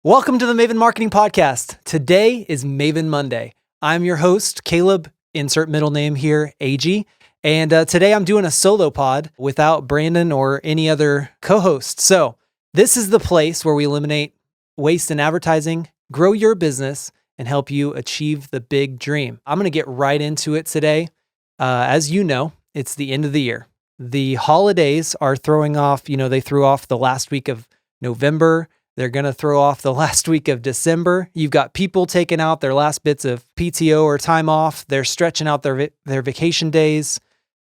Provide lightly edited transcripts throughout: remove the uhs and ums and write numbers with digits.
Welcome to the Maven Marketing Podcast. Today is Maven Monday. I'm your host, Caleb, insert middle name here, AG. And today I'm doing a solo pod without Brandon or any other co-host. So this is the place where we eliminate waste in advertising, grow your business, and help you achieve the big dream. I'm going to get right into it today. As you know, it's the end of the year. The holidays are throwing off, they threw off the last week of November. They're going to throw off the last week of December. You've got people taking out their last bits of PTO or time off. They're stretching out their vacation days.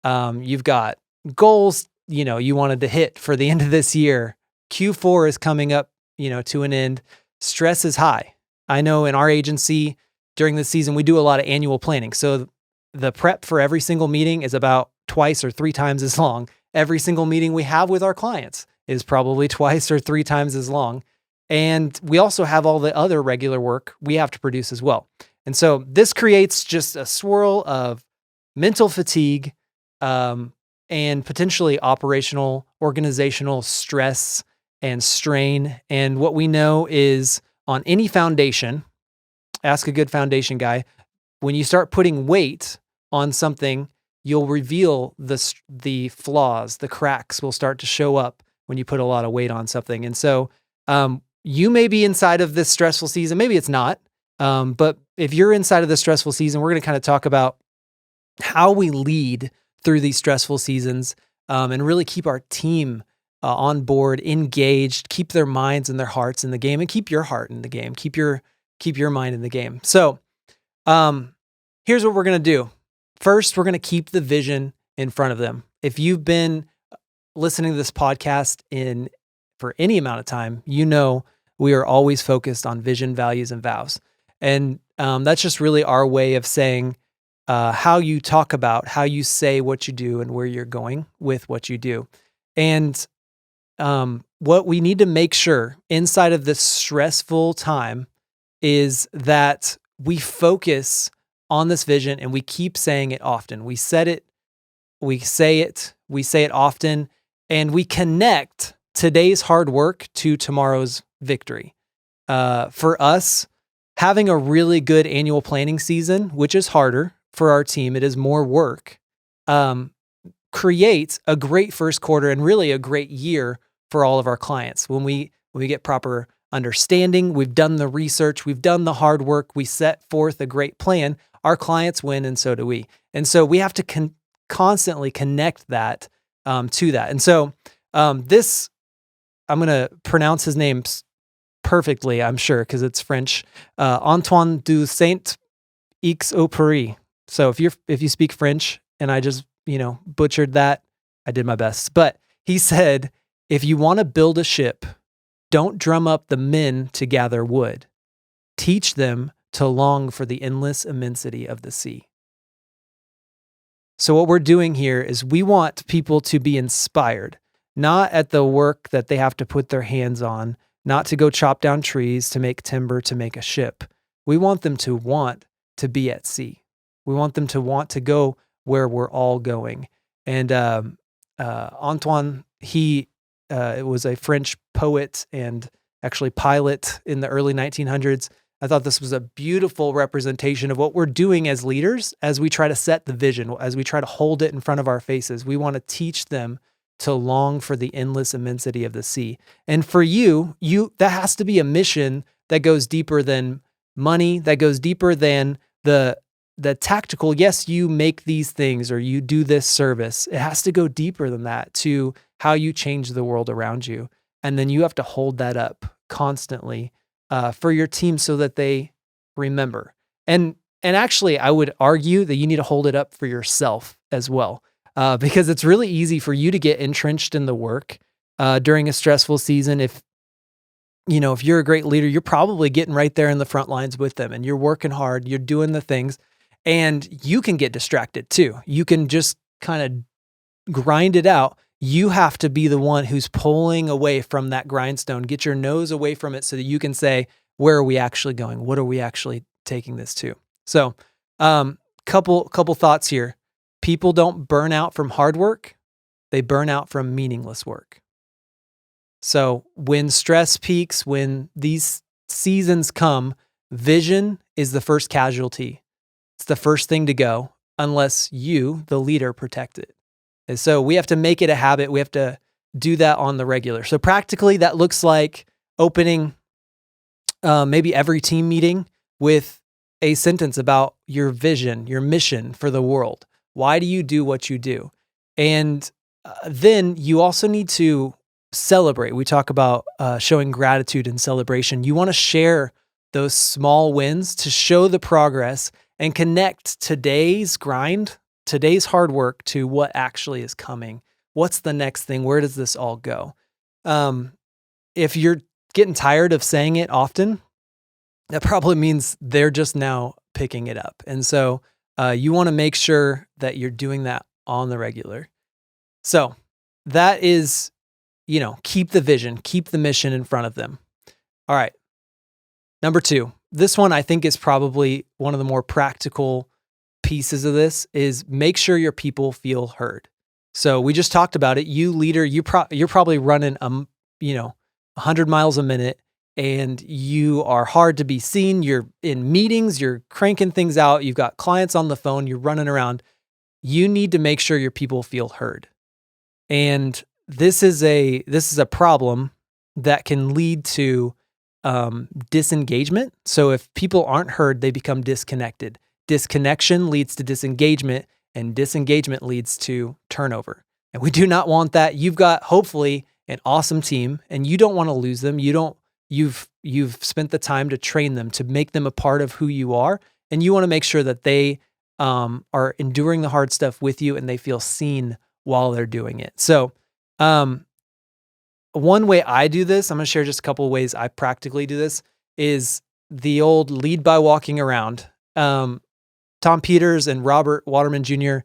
You've got goals, you wanted to hit for the end of this year. Q4 is coming up, to an end. Stress is high. I know in our agency during the season, we do a lot of annual planning. So the prep for every single meeting is about twice or three times as long. Every single meeting we have with our clients is probably twice or three times as long. And we also have all the other regular work we have to produce as well. And so this creates just a swirl of mental fatigue and potentially operational, organizational stress and strain. And what we know is on any foundation, ask a good foundation guy, when you start putting weight on something, you'll reveal the flaws, the cracks will start to show up when you put a lot of weight on something. And so you may be inside of this stressful season. Maybe it's not. But if you're inside of this stressful season, we're going to kind of talk about how we lead through these stressful seasons and really keep our team on board, engaged, keep their minds and their hearts in the game, and keep your heart in the game, keep your mind in the game. So here's what we're going to do. First, we're going to keep the vision in front of them. If you've been listening to this podcast for any amount of time, we are always focused on vision, values, and vows. And that's just really our way of saying how you talk about, how you say what you do, and where you're going with what you do. And what we need to make sure inside of this stressful time is that we focus on this vision and we keep saying it often. We say it often, and we connect today's hard work to tomorrow's victory. For us, having a really good annual planning season, which is harder for our team, it is more work, creates a great first quarter and really a great year for all of our clients. When we get proper understanding, we've done the research, we've done the hard work, we set forth a great plan, our clients win and so do we. And so we have to constantly connect that to that. And so this, I'm going to pronounce his name perfectly, I'm sure, because it's French. Antoine de Saint-Exupéry. So if you speak French and I just, butchered that, I did my best. But he said, if you want to build a ship, don't drum up the men to gather wood. Teach them to long for the endless immensity of the sea. So what we're doing here is we want people to be inspired, not at the work that they have to put their hands on, not to go chop down trees to make timber to make a ship. We want them to want to be at sea. We want them to want to go where we're all going. And Antoine, he was a French poet and actually pilot in the early 1900s. I thought this was a beautiful representation of what we're doing as leaders as we try to set the vision, as we try to hold it in front of our faces. We want to teach them to long for the endless immensity of the sea. And for you, that has to be a mission that goes deeper than money, that goes deeper than the tactical, yes, you make these things or you do this service. It has to go deeper than that to how you change the world around you. And then you have to hold that up constantly for your team so that they remember. And actually, I would argue that you need to hold it up for yourself as well, because it's really easy for you to get entrenched in the work during a stressful season. If you're a great leader, you're probably getting right there in the front lines with them and you're working hard, you're doing the things, and you can get distracted too. You can just kind of grind it out. You have to be the one who's pulling away from that grindstone, get your nose away from it so that you can say, where are we actually going? What are we actually taking this to? So, couple thoughts here. People don't burn out from hard work. They burn out from meaningless work. So when stress peaks, when these seasons come, vision is the first casualty. It's the first thing to go unless you, the leader, protect it. And so we have to make it a habit. We have to do that on the regular. So practically that looks like opening maybe every team meeting with a sentence about your vision, your mission for the world. Why do you do what you do? And then you also need to celebrate. We talk about showing gratitude and celebration. You want to share those small wins to show the progress and connect today's grind, today's hard work to what actually is coming. What's the next thing? Where does this all go? If you're getting tired of saying it often, that probably means they're just now picking it up. And so you want to make sure that you're doing that on the regular. So that is, keep the vision, keep the mission in front of them. All right. Number 2, this one I think is probably one of the more practical pieces of this is make sure your people feel heard. So we just talked about it. You leader, you're probably running 100 miles a minute and you are hard to be seen. You're in meetings, you're cranking things out. You've got clients on the phone, you're running around. You need to make sure your people feel heard. And this is a problem that can lead to disengagement. So if people aren't heard, they become disconnected. Disconnection leads to disengagement, and disengagement leads to turnover. And we do not want that. You've got hopefully an awesome team, and you don't want to lose them. You've spent the time to train them, to make them a part of who you are, and you want to make sure that they are enduring the hard stuff with you, and they feel seen while they're doing it. So, one way I do this, I'm going to share just a couple of ways I practically do this, is the old lead by walking around. Tom Peters and Robert Waterman Jr.,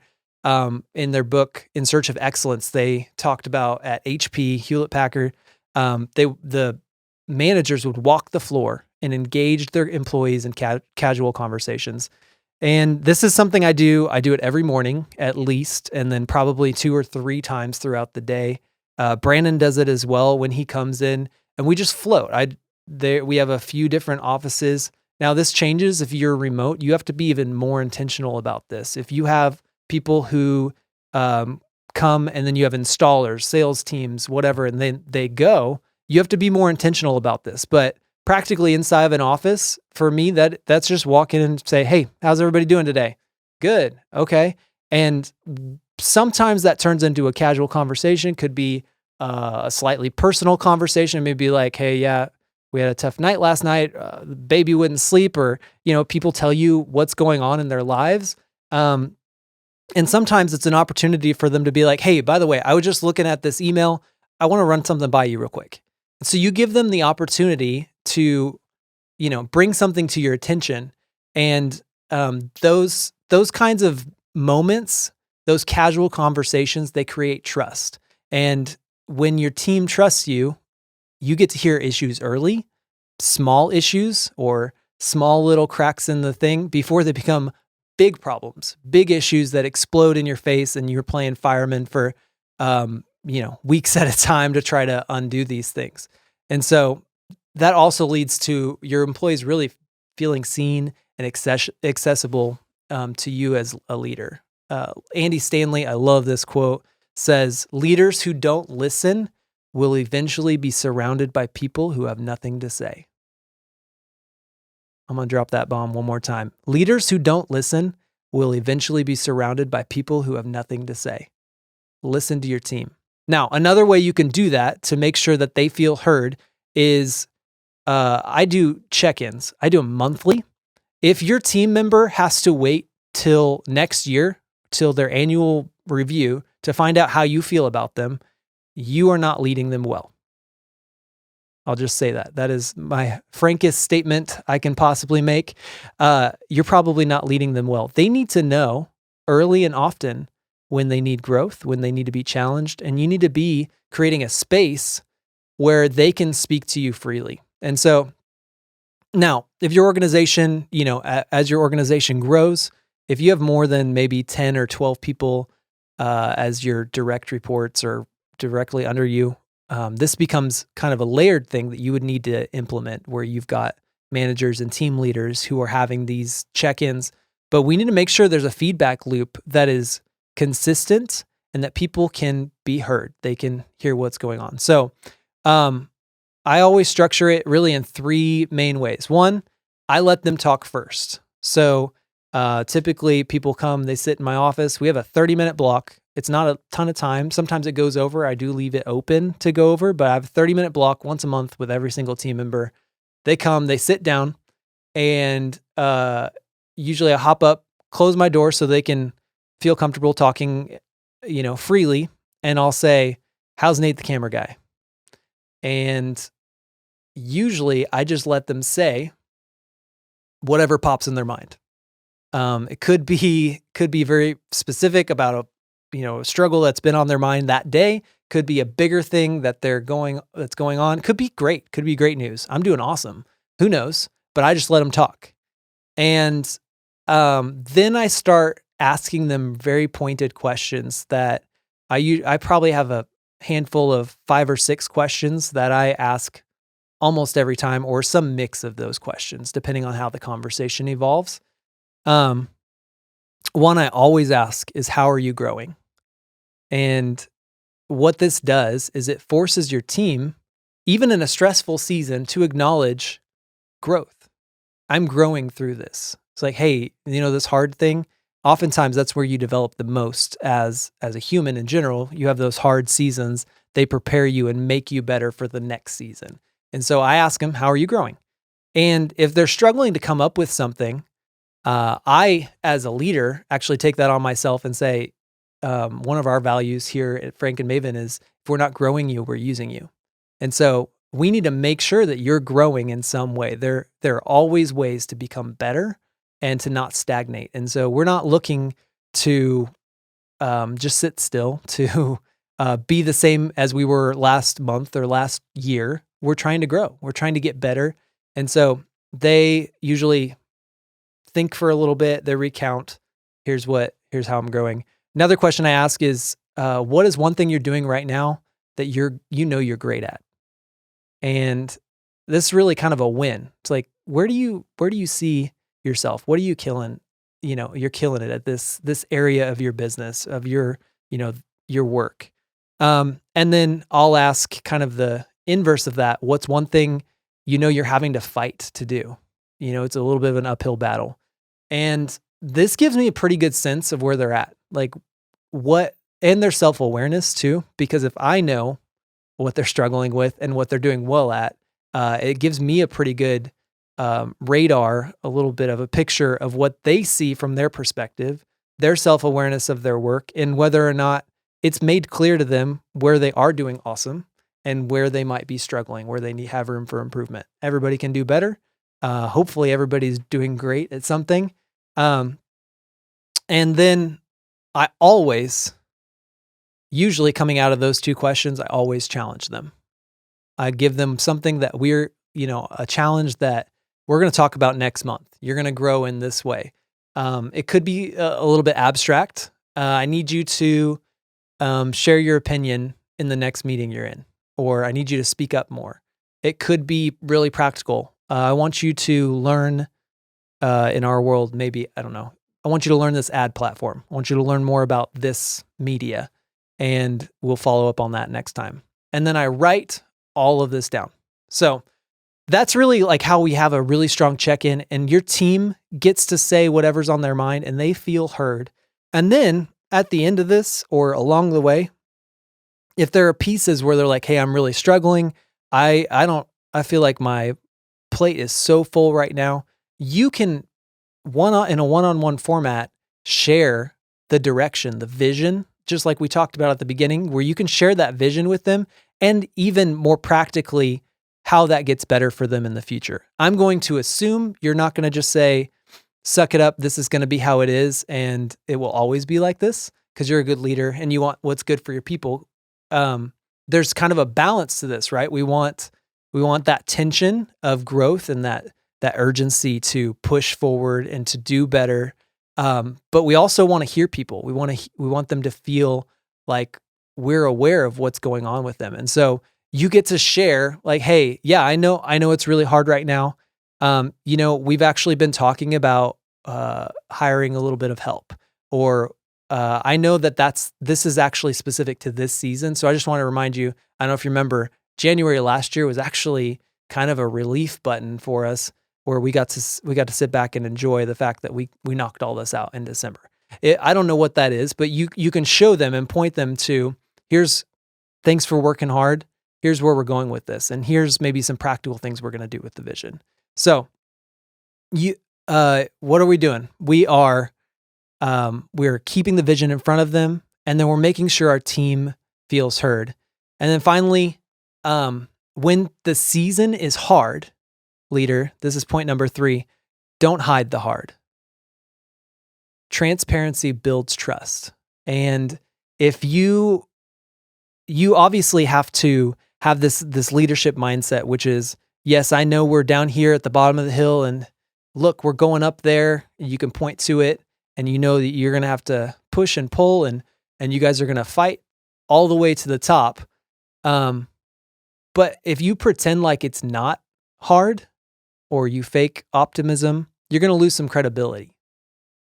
in their book, In Search of Excellence, they talked about at HP, Hewlett Packard, the managers would walk the floor and engage their employees in casual conversations. And this is something I do. I do it every morning at least, and then probably 2 or 3 times throughout the day. Brandon does it as well when he comes in, and we just float. We have a few different offices. Now this changes if you're remote. You have to be even more intentional about this. If you have people who come and then you have installers, sales teams, whatever, and then they go, you have to be more intentional about this. But practically inside of an office, for me, that's just walk in and say, hey, how's everybody doing today? Good. Okay. And sometimes that turns into a casual conversation. Could be a slightly personal conversation. Maybe like, hey, yeah, we had a tough night last night. The baby wouldn't sleep, or, people tell you what's going on in their lives. And sometimes it's an opportunity for them to be like, hey, by the way, I was just looking at this email. I want to run something by you real quick. So you give them the opportunity to, bring something to your attention. And those kinds of moments, those casual conversations, they create trust. And when your team trusts you, you get to hear issues early, small issues or small little cracks in the thing before they become big problems, big issues that explode in your face, and you're playing fireman for, weeks at a time to try to undo these things. And so that also leads to your employees really feeling seen and accessible to you as a leader. Andy Stanley, I love this quote, says, leaders who don't listen will eventually be surrounded by people who have nothing to say. I'm going to drop that bomb one more time. Leaders who don't listen will eventually be surrounded by people who have nothing to say. Listen to your team. Now, another way you can do that to make sure that they feel heard is I do check-ins. I do them monthly. If your team member has to wait till next year, till their annual review to find out how you feel about them, you are not leading them well. I'll just say that. That is my frankest statement I can possibly make. You're probably not leading them well. They need to know early and often when they need growth, when they need to be challenged, and you need to be creating a space where they can speak to you freely. And so now, if your organization, as your organization grows, if you have more than maybe 10 or 12 people as your direct reports or directly under you, this becomes kind of a layered thing that you would need to implement, where you've got managers and team leaders who are having these check-ins. But we need to make sure there's a feedback loop that is consistent and that people can be heard. They can hear what's going on. So I always structure it really in three main ways. One, I let them talk first. So typically people come, they sit in my office. We have a 30-minute block. It's not a ton of time. Sometimes it goes over. I do leave it open to go over, but I have a 30-minute block once a month with every single team member. They come, they sit down, and usually I hop up, close my door so they can feel comfortable talking, freely. And I'll say, "How's Nate the camera guy?" And usually I just let them say whatever pops in their mind. It could be very specific about a struggle that's been on their mind that day. Could be a bigger thing that's going on. Could be great. Could be great news. I'm doing awesome. Who knows? But I just let them talk. And then I start asking them very pointed questions that I probably have a handful of 5 or 6 questions that I ask almost every time, or some mix of those questions, depending on how the conversation evolves. One I always ask is, "How are you growing?" And what this does is it forces your team, even in a stressful season, to acknowledge growth. I'm growing through this. It's like, hey, this hard thing, oftentimes that's where you develop the most as a human in general. You have those hard seasons. They prepare you and make you better for the next season. And so I ask them, "How are you growing?" And if they're struggling to come up with something, I, as a leader, actually take that on myself and say, one of our values here at Frank and Maven is, if we're not growing you, we're using you. And so we need to make sure that you're growing in some way. There are always ways to become better and to not stagnate. And so we're not looking to just sit still, to be the same as we were last month or last year. We're trying to grow. We're trying to get better. And so they usually think for a little bit. They recount, here's how I'm growing. Another question I ask is, what is one thing you're doing right now that you're great at? And this is really kind of a win. It's like, where do you see yourself? What are you killing? You're killing it at this area of your business, of your work. And then I'll ask kind of the inverse of that. What's one thing you're having to fight to do? It's a little bit of an uphill battle. And this gives me a pretty good sense of where they're at. Like and their self-awareness too, because if I know what they're struggling with and what they're doing well at, it gives me a pretty good radar, a little bit of a picture of what they see from their perspective, their self-awareness of their work, and whether or not it's made clear to them where they are doing awesome and where they might be struggling, where they have room for improvement. Everybody can do better. Hopefully everybody's doing great at something. And then I always, usually coming out of those two questions, I always challenge them. I give them something that a challenge that we're going to talk about next month. You're going to grow in this way. It could be a little bit abstract. I need you to share your opinion in the next meeting you're in, or I need you to speak up more. It could be really practical. I want you to learn in our world, maybe, I don't know. I want you to learn this ad platform. I want you to learn more about this media, and we'll follow up on that next time. And then I write all of this down. So that's really like how we have a really strong check-in, and your team gets to say whatever's on their mind and they feel heard. And then at the end of this, or along the way, if there are pieces where they're like, "Hey, I'm really struggling. I feel like my plate is so full right now," you can in a one-on-one format share the direction, the vision, just like we talked about at the beginning, where you can share that vision with them, and even more practically how that gets better for them in the future. I'm going to assume you're not going to just say, "Suck it up, this is going to be how it is and it will always be like this," because you're a good leader and you want what's good for your people. There's kind of a balance to this, right? We want that tension of growth and that urgency to push forward and to do better. But we also want to hear people. We want them to feel like we're aware of what's going on with them. And so you get to share like, hey, yeah, I know it's really hard right now. We've actually been talking about hiring a little bit of help, or I know that this is actually specific to this season. So I just want to remind you, I don't know if you remember, January last year was actually kind of a relief button for us, where we got to sit back and enjoy the fact that we knocked all this out in December. I don't know what that is, but you can show them and point them to, here's thanks for working hard. Here's where we're going with this, and here's maybe some practical things we're going to do with the vision. So, what are we doing? We're keeping the vision in front of them, and then we're making sure our team feels heard. And then finally, when the season is hard, leader, this is point number 3, don't hide the hard. Transparency builds trust. And if you obviously have to have this leadership mindset, which is, yes, I know we're down here at the bottom of the hill, and look, we're going up there. You can point to it, and you know that you're going to have to push and pull, and you guys are going to fight all the way to the top. But if you pretend like it's not hard, or you fake optimism, you're going to lose some credibility.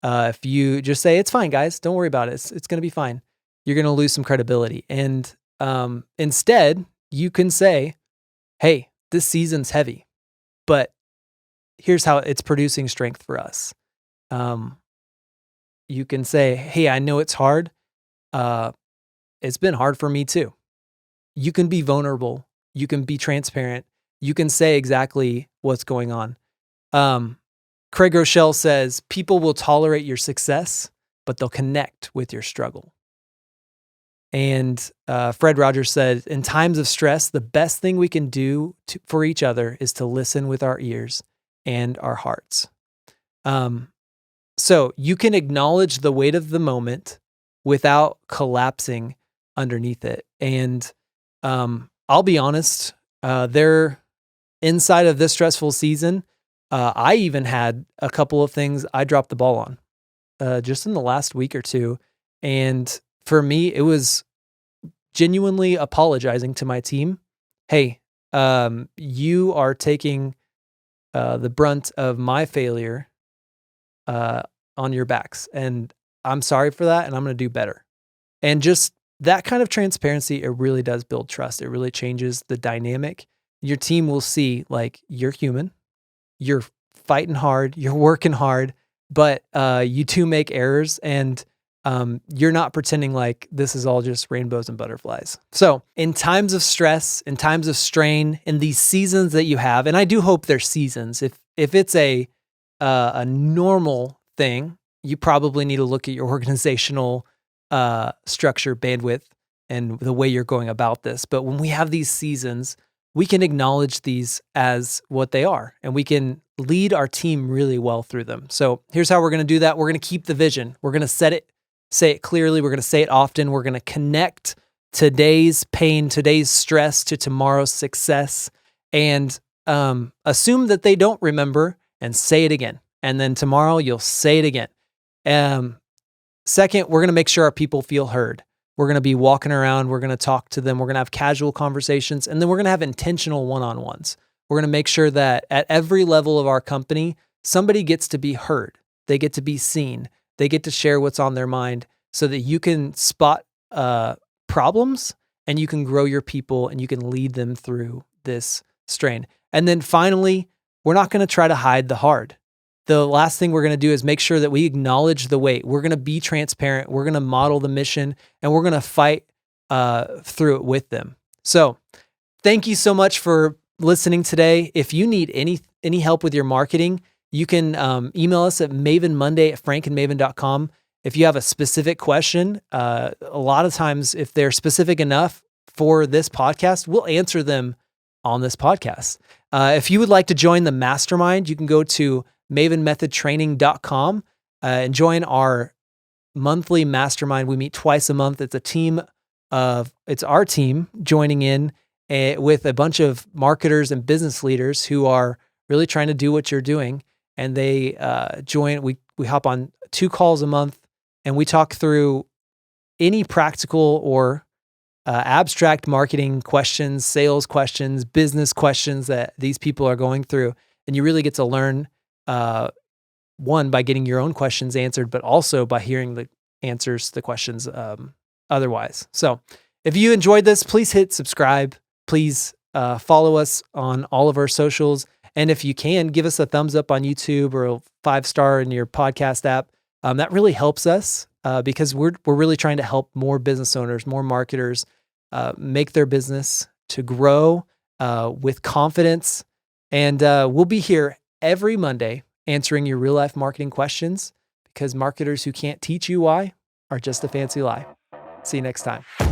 If you just say, it's fine, guys, don't worry about it, it's going to be fine, you're going to lose some credibility. And instead, you can say, hey, this season's heavy, but here's how it's producing strength for us. You can say, hey, I know it's hard. It's been hard for me too. You can be vulnerable. You can be transparent. You can say exactly what's going on. Craig Rochelle says, people will tolerate your success, but they'll connect with your struggle. And Fred Rogers said, in times of stress, the best thing we can do for each other is to listen with our ears and our hearts. So you can acknowledge the weight of the moment without collapsing underneath it. And I'll be honest, inside of this stressful season, I even had a couple of things I dropped the ball on just in the last week or two. And for me, it was genuinely apologizing to my team. Hey, you are taking the brunt of my failure on your backs, and I'm sorry for that, and I'm going to do better. And just that kind of transparency, it really does build trust. It really changes the dynamic. Your team will see, like, you're human, you're fighting hard, you're working hard, but you too make errors, and you're not pretending like this is all just rainbows and butterflies. So in times of stress, in times of strain, in these seasons that you have, and I do hope they're seasons, if it's a normal thing, you probably need to look at your organizational structure, bandwidth, and the way you're going about this. But when we have these seasons, we can acknowledge these as what they are, and we can lead our team really well through them. So here's how we're going to do that. We're going to keep the vision. We're going to say it clearly. We're going to say it often. We're going to connect today's pain, today's stress to tomorrow's success, and assume that they don't remember, and say it again. And then tomorrow you'll say it again. Second, we're going to make sure our people feel heard. We're going to be walking around. We're going to talk to them. We're going to have casual conversations, and then we're going to have intentional one-on-ones. We're going to make sure that at every level of our company, somebody gets to be heard. They get to be seen. They get to share what's on their mind, so that you can spot problems, and you can grow your people, and you can lead them through this strain. And then finally, we're not going to try to hide the hard. The last thing we're going to do is make sure that we acknowledge the weight. We're going to be transparent. We're going to model the mission, and we're going to fight through it with them. So thank you so much for listening today. If you need any help with your marketing, you can email us at mavenmonday@frankandmaven.com. If you have a specific question, a lot of times if they're specific enough for this podcast, we'll answer them on this podcast. If you would like to join the mastermind, you can go to mavenmethodtraining.com and join our monthly mastermind. We meet twice a month. It's our team joining in with a bunch of marketers and business leaders who are really trying to do what you're doing. And they join, we hop on 2 calls a month, and we talk through any practical or abstract marketing questions, sales questions, business questions that these people are going through. And you really get to learn, one, by getting your own questions answered, but also by hearing the answers to the questions otherwise. So if you enjoyed this, please hit subscribe. Please follow us on all of our socials. And if you can, give us a thumbs up on YouTube or a 5-star in your podcast app. That really helps us because we're really trying to help more business owners, more marketers make their business to grow with confidence. And we'll be here every Monday answering your real life marketing questions, because marketers who can't teach you why are just a fancy lie. See you next time.